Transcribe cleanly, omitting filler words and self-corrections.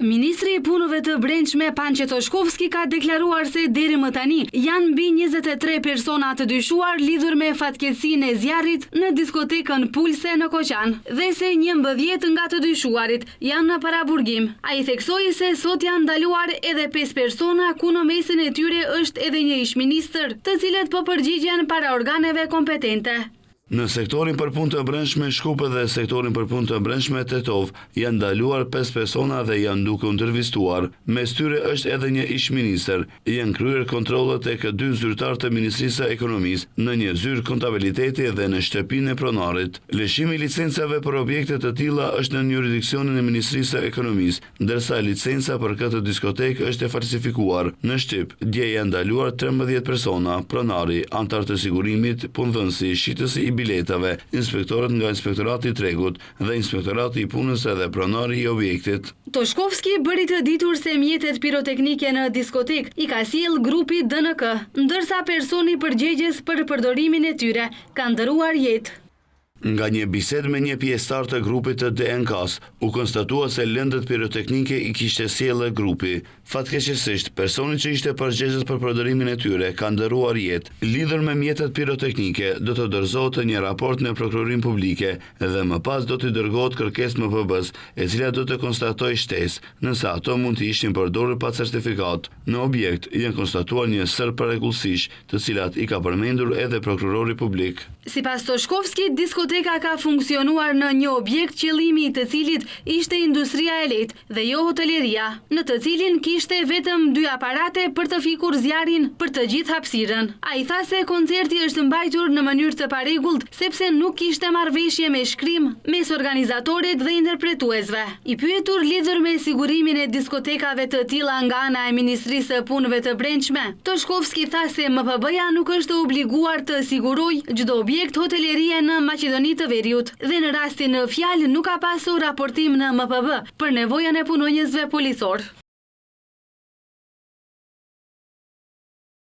Ministri i Punëve të Brendshme Pançe Toshkovski ka deklaruar se deri më tani janë mbi 23 persona të dyshuar lidhur me fatkeqësinë e zjarrit në diskotekën Pulse në Koqan dhe se 11 nga të dyshuarit janë në paraburgim. Ai theksoi se sot janë ndaluar edhe 5 persona ku në mesin e tyre është edhe një ish-ministër, të cilët po përgjigjen para organeve kompetente. Në sektorin për punë të brendshme Shkupe dhe sektorin për punë të brendshme Tetov janë ndaluar 5 persona dhe janë duke u ndërvistuar. Mes tyre është edhe një ish-ministër. Janë kryer kontrollet tek 2 zyrtar të Ministrisë së Ekonomisë në një zyrë kontabiliteti dhe në shtëpinë e pronarit. Lëshimi i licencave për objekte të tilla është në jurisdiksionin e Ministrisë së Ekonomisë, ndërsa licenca për këtë diskotekë është e falsifikuar. Në Shtyp, dje janë ndaluar 13 persona, pronari, antar të sigurimit, punëdhënësi, shitësi i biletave, inspektorët nga Inspektorati i Tregut dhe Inspektorati i Punës edhe pronari i objektit. Toshkovski bëri të ditur se mjetet piroteknike në diskotek i ka sjell grupi DNK, ndërsa personi përgjegjës për përdorimin e tyre ka ndëruar jetë. Nga një bisedë me një pjesëtar të grupit të DNK-s, u konstatua se lëndët piroteknike i kishte sjellë grupi. Fatkeqësisht, personi që ishte përgjegjës për përdorimin e tyre ka ndëruar jetë. Lidhur me mjetet piroteknike, do të dorëzohet një raport në prokurorinë publike dhe më pas do të dërgohet kërkesë MPB-s, e cila do të konstatojë shtesë, nëse ato mund të ishin përdorur pa certifikat. Në objekt janë konstatuar një sër parregullësish, të cilat i ka përmendur edhe prokurori publik. Sipas Toshkovski, diskoteka ka funksionuar në një objekt qëllimi i të cilit ishte industria e lehtë dhe jo hoteleria, në të cilin kishte vetëm 2 aparate për të fikur zjarin për të gjithë hapësirën. Ai tha se koncerti është mbajtur në mënyrë të parregullt sepse nuk kishte marrëveshje me shkrim mes organizatorët dhe interpretuesve. I pyetur lidhur me sigurimin e diskotekave të tilla nga ana e Ministrisë së Punëve të Brendshme, Toshkovski tha se MPB-ja nuk është obliguar të sigurojë çdo objekt hotelerie në Maqedoni të Veriut dhe në rastin në fjalë nuk ka pasur raportim në MPB për nevojën e punonjësve policor.